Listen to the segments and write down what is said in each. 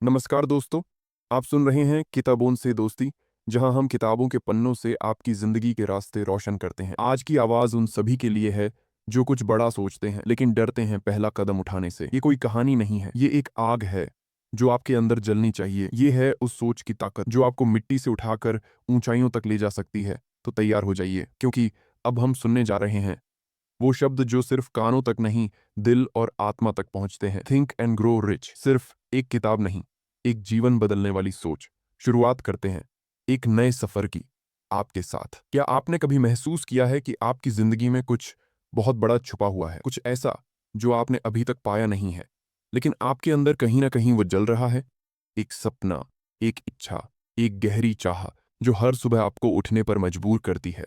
नमस्कार दोस्तों, आप सुन रहे हैं किताबों से दोस्ती, जहां हम किताबों के पन्नों से आपकी ज़िंदगी के रास्ते रोशन करते हैं। आज की आवाज़ उन सभी के लिए है जो कुछ बड़ा सोचते हैं लेकिन डरते हैं पहला कदम उठाने से। ये कोई कहानी नहीं है, ये एक आग है जो आपके अंदर जलनी चाहिए। ये है उस सोच की ताकत जो आपको मिट्टी से उठाकर ऊंचाइयों तक ले जा सकती है। तो तैयार हो जाइए, क्योंकि अब हम सुनने जा रहे हैं वो शब्द जो सिर्फ कानों तक नहीं, दिल और आत्मा तक पहुंचते हैं। थिंक एंड ग्रो रिच सिर्फ एक किताब नहीं, एक जीवन बदलने वाली सोच। शुरुआत करते हैं एक नए सफर की आपके साथ। क्या आपने कभी महसूस किया है कि आपकी जिंदगी में कुछ बहुत बड़ा छुपा हुआ है, कुछ ऐसा जो आपने अभी तक पाया नहीं है, लेकिन आपके अंदर कहीं ना कहीं वो जल रहा है? एक सपना, एक इच्छा, एक गहरी चाह जो हर सुबह आपको उठने पर मजबूर करती है,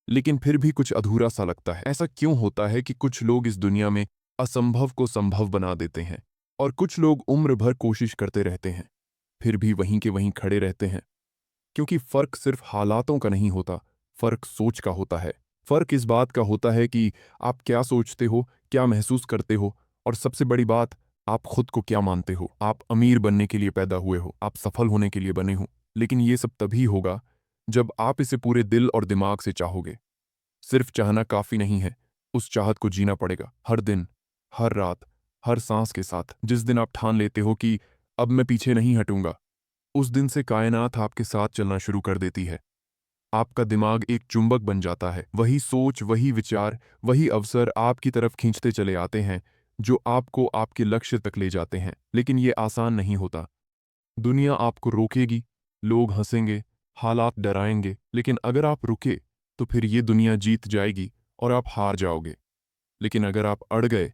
लेकिन फिर भी कुछ अधूरा सा लगता है। ऐसा क्यों होता है कि कुछ लोग इस दुनिया में असंभव को संभव बना देते हैं और कुछ लोग उम्र भर कोशिश करते रहते हैं, फिर भी वहीं के वहीं खड़े रहते हैं? क्योंकि फर्क सिर्फ हालातों का नहीं होता, फर्क सोच का होता है। फर्क इस बात का होता है कि आप क्या सोचते हो, क्या महसूस करते हो, और सबसे बड़ी बात, आप खुद को क्या मानते हो। आप अमीर बनने के लिए पैदा हुए हो, आप सफल होने के लिए बने हो, लेकिन ये सब तभी होगा जब आप इसे पूरे दिल और दिमाग से चाहोगे। सिर्फ चाहना काफी नहीं है, उस चाहत को जीना पड़ेगा, हर दिन, हर रात, हर सांस के साथ। जिस दिन आप ठान लेते हो कि अब मैं पीछे नहीं हटूंगा, उस दिन से कायनात आपके साथ चलना शुरू कर देती है। आपका दिमाग एक चुंबक बन जाता है, वही सोच, वही विचार, वही अवसर आपकी तरफ खींचते चले आते हैं, जो आपको आपके लक्ष्य तक ले जाते हैं। लेकिन ये आसान नहीं होता। दुनिया आपको रोकेगी, लोग हंसेंगे, हालात डराएंगे, लेकिन अगर आप रुके तो फिर ये दुनिया जीत जाएगी और आप हार जाओगे। लेकिन अगर आप अड़ गए,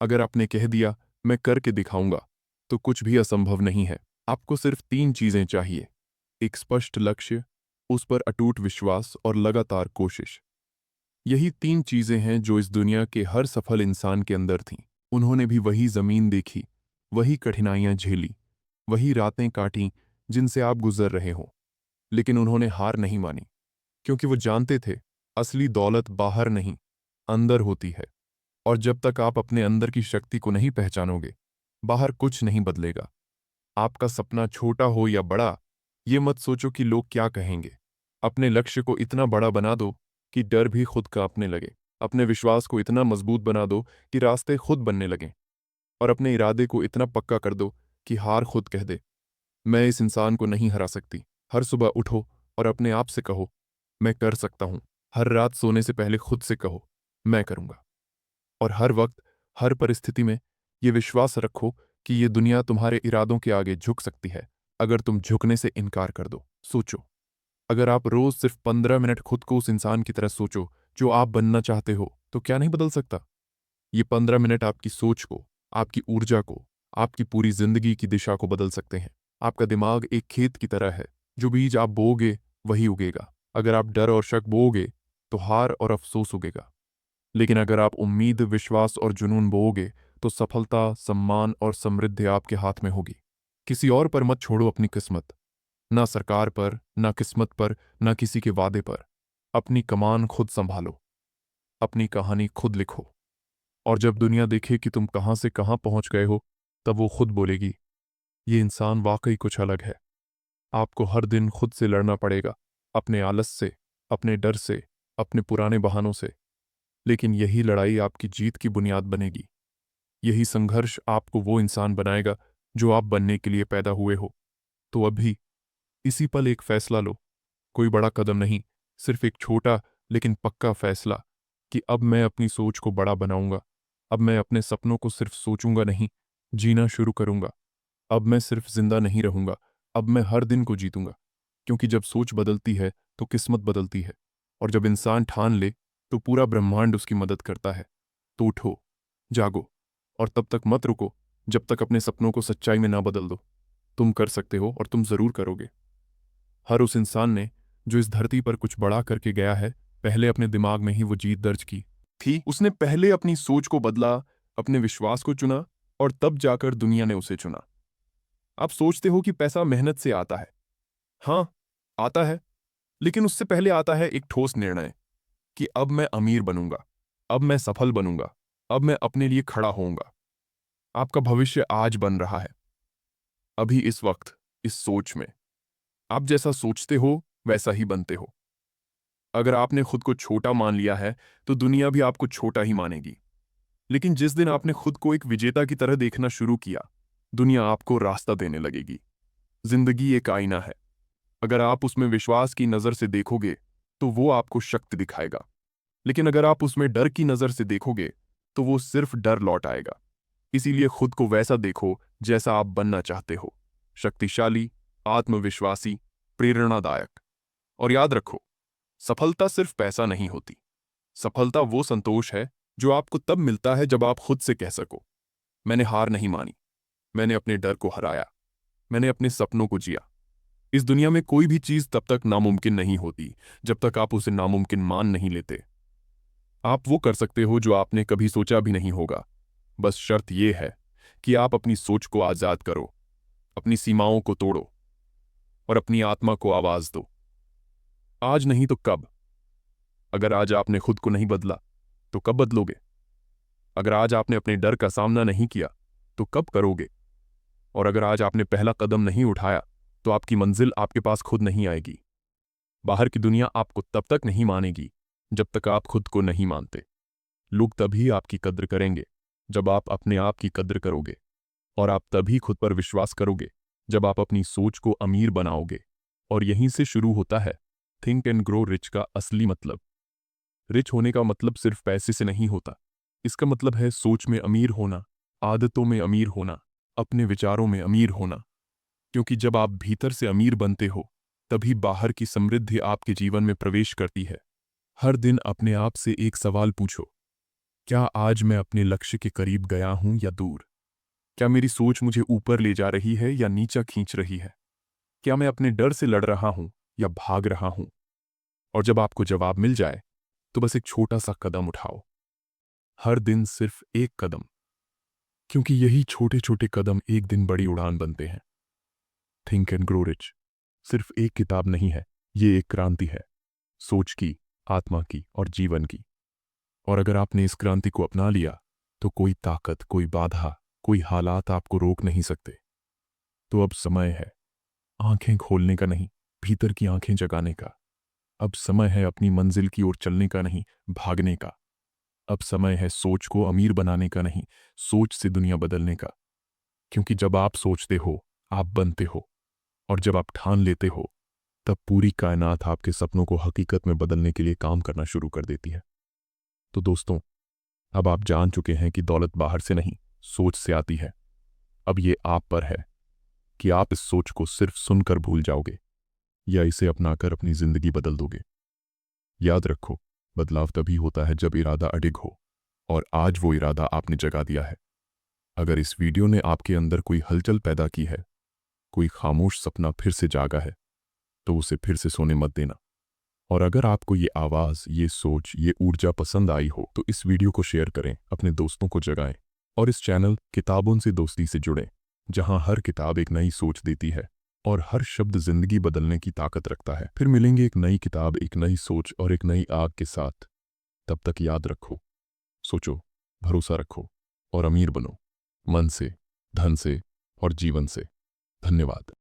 अगर आपने कह दिया मैं करके दिखाऊंगा, तो कुछ भी असंभव नहीं है। आपको सिर्फ 3 चीजें चाहिए: एक स्पष्ट लक्ष्य, उस पर अटूट विश्वास और लगातार कोशिश। यही 3 चीजें हैं जो इस दुनिया के हर सफल इंसान के अंदर थीं। उन्होंने भी वही जमीन देखी, वही कठिनाइयां झेली, वही रातें काटी जिनसे आप गुजर रहे हो, लेकिन उन्होंने हार नहीं मानी, क्योंकि वो जानते थे असली दौलत बाहर नहीं, अंदर होती है। और जब तक आप अपने अंदर की शक्ति को नहीं पहचानोगे, बाहर कुछ नहीं बदलेगा। आपका सपना छोटा हो या बड़ा, ये मत सोचो कि लोग क्या कहेंगे। अपने लक्ष्य को इतना बड़ा बना दो कि डर भी खुद कांपने लगे। अपने विश्वास को इतना मजबूत बना दो कि रास्ते खुद बनने लगें। और अपने इरादे को इतना पक्का कर दो कि हार खुद कह दे, मैं इस इंसान को नहीं हरा सकती। हर सुबह उठो और अपने आप से कहो, मैं कर सकता हूं। हर रात सोने से पहले खुद से कहो, मैं करूंगा। और हर वक्त, हर परिस्थिति में ये विश्वास रखो कि ये दुनिया तुम्हारे इरादों के आगे झुक सकती है, अगर तुम झुकने से इनकार कर दो। सोचो, अगर आप रोज सिर्फ 15 मिनट खुद को उस इंसान की तरह सोचो जो आप बनना चाहते हो, तो क्या नहीं बदल सकता? ये 15 मिनट आपकी सोच को, आपकी ऊर्जा को, आपकी पूरी जिंदगी की दिशा को बदल सकते हैं। आपका दिमाग एक खेत की तरह है, जो बीज आप बोओगे वही उगेगा। अगर आप डर और शक बोओगे तो हार और अफसोस उगेगा, लेकिन अगर आप उम्मीद, विश्वास और जुनून बोओगे तो सफलता, सम्मान और समृद्धि आपके हाथ में होगी। किसी और पर मत छोड़ो अपनी किस्मत, ना सरकार पर, ना किस्मत पर, ना किसी के वादे पर। अपनी कमान खुद संभालो, अपनी कहानी खुद लिखो। और जब दुनिया देखे कि तुम कहां से कहां पहुंच गए हो, तब वो खुद बोलेगी, ये इंसान वाकई कुछ अलग है। आपको हर दिन खुद से लड़ना पड़ेगा, अपने आलस से, अपने डर से, अपने पुराने बहानों से। लेकिन यही लड़ाई आपकी जीत की बुनियाद बनेगी। यही संघर्ष आपको वो इंसान बनाएगा जो आप बनने के लिए पैदा हुए हो। तो अभी, इसी पल एक फैसला लो। कोई बड़ा कदम नहीं, सिर्फ एक छोटा लेकिन पक्का फैसला कि अब मैं अपनी सोच को बड़ा बनाऊंगा। अब मैं अपने सपनों को सिर्फ सोचूंगा नहीं, जीना शुरू करूंगा। अब मैं सिर्फ जिंदा नहीं रहूंगा, अब मैं हर दिन को जीतूंगा। क्योंकि जब सोच बदलती है तो किस्मत बदलती है, और जब इंसान ठान ले तो पूरा ब्रह्मांड उसकी मदद करता है। तो उठो, जागो, और तब तक मत रुको जब तक अपने सपनों को सच्चाई में ना बदल दो। तुम कर सकते हो, और तुम जरूर करोगे। हर उस इंसान ने जो इस धरती पर कुछ बड़ा करके गया है, पहले अपने दिमाग में ही वो जीत दर्ज की थी। उसने पहले अपनी सोच को बदला, अपने विश्वास को चुना, और तब जाकर दुनिया ने उसे चुना। आप सोचते हो कि पैसा मेहनत से आता है। हाँ, आता है, लेकिन उससे पहले आता है एक ठोस निर्णय कि अब मैं अमीर बनूंगा, अब मैं सफल बनूंगा, अब मैं अपने लिए खड़ा होऊंगा। आपका भविष्य आज बन रहा है। अभी इस वक्त, इस सोच में। आप जैसा सोचते हो वैसा ही बनते हो। अगर आपने खुद को छोटा मान लिया है तो दुनिया भी आपको छोटा ही मानेगी। लेकिन जिस दिन आपने खुद को एक विजेता की तरह देखना शुरू किया, दुनिया आपको रास्ता देने लगेगी। जिंदगी एक आईना है। अगर आप उसमें विश्वास की नज़र से देखोगे तो वो आपको शक्ति दिखाएगा। लेकिन अगर आप उसमें डर की नज़र से देखोगे तो वो सिर्फ डर लौट आएगा। इसीलिए खुद को वैसा देखो जैसा आप बनना चाहते हो। शक्तिशाली, आत्मविश्वासी, प्रेरणादायक। और याद रखो, सफलता सिर्फ पैसा नहीं होती। सफलता वो संतोष है जो आपको तब मिलता है जब आप खुद से कह सको, मैंने हार नहीं मानी, मैंने अपने डर को हराया, मैंने अपने सपनों को जिया। इस दुनिया में कोई भी चीज तब तक नामुमकिन नहीं होती जब तक आप उसे नामुमकिन मान नहीं लेते। आप वो कर सकते हो जो आपने कभी सोचा भी नहीं होगा। बस शर्त यह है कि आप अपनी सोच को आजाद करो, अपनी सीमाओं को तोड़ो और अपनी आत्मा को आवाज दो। आज नहीं तो कब? अगर आज आपने खुद को नहीं बदला तो कब बदलोगे? अगर आज आपने अपने डर का सामना नहीं किया तो कब करोगे? और अगर आज आपने पहला कदम नहीं उठाया तो आपकी मंजिल आपके पास खुद नहीं आएगी। बाहर की दुनिया आपको तब तक नहीं मानेगी जब तक आप खुद को नहीं मानते। लोग तभी आपकी कद्र करेंगे जब आप अपने आप की कद्र करोगे। और आप तभी खुद पर विश्वास करोगे जब आप अपनी सोच को अमीर बनाओगे। और यहीं से शुरू होता है थिंक एंड ग्रो रिच का असली मतलब। रिच होने का मतलब सिर्फ पैसे से नहीं होता। इसका मतलब है सोच में अमीर होना, आदतों में अमीर होना, अपने विचारों में अमीर होना। क्योंकि जब आप भीतर से अमीर बनते हो तभी बाहर की समृद्धि आपके जीवन में प्रवेश करती है। हर दिन अपने आप से एक सवाल पूछो, क्या आज मैं अपने लक्ष्य के करीब गया हूं या दूर? क्या मेरी सोच मुझे ऊपर ले जा रही है या नीचा खींच रही है? क्या मैं अपने डर से लड़ रहा हूं या भाग रहा हूं? और जब आपको जवाब मिल जाए तो बस एक छोटा सा कदम उठाओ। हर दिन सिर्फ एक कदम, क्योंकि यही छोटे छोटे कदम एक दिन बड़ी उड़ान बनते हैं। थिंक एंड ग्रो रिच सिर्फ एक किताब नहीं है, ये एक क्रांति है। सोच की, आत्मा की और जीवन की। और अगर आपने इस क्रांति को अपना लिया तो कोई ताकत, कोई बाधा, कोई हालात आपको रोक नहीं सकते। तो अब समय है आंखें खोलने का नहीं, भीतर की आंखें जगाने का। अब समय है अपनी मंजिल की ओर चलने का नहीं, भागने का। अब समय है सोच को अमीर बनाने का नहीं, सोच से दुनिया बदलने का। क्योंकि जब आप सोचते हो आप बनते हो, और जब आप ठान लेते हो तब पूरी कायनात आपके सपनों को हकीकत में बदलने के लिए काम करना शुरू कर देती है। तो दोस्तों, अब आप जान चुके हैं कि दौलत बाहर से नहीं, सोच से आती है। अब ये आप पर है कि आप इस सोच को सिर्फ सुनकर भूल जाओगे या इसे अपनाकर अपनी जिंदगी बदल दोगे। याद रखो, बदलाव तभी होता है जब इरादा अडिग हो, और आज वो इरादा आपने जगा दिया है। अगर इस वीडियो ने आपके अंदर कोई हलचल पैदा की है, कोई खामोश सपना फिर से जागा है, तो उसे फिर से सोने मत देना। और अगर आपको ये आवाज़, ये सोच, ये ऊर्जा पसंद आई हो तो इस वीडियो को शेयर करें, अपने दोस्तों को जगाएं। और इस चैनल किताबों से दोस्ती से जुड़ें, जहां हर किताब एक नई सोच देती है और हर शब्द जिंदगी बदलने की ताकत रखता है। फिर मिलेंगे एक नई किताब, एक नई सोच और एक नई आग के साथ। तब तक याद रखो, सोचो, भरोसा रखो और अमीर बनो, मन से, धन से और जीवन से। धन्यवाद।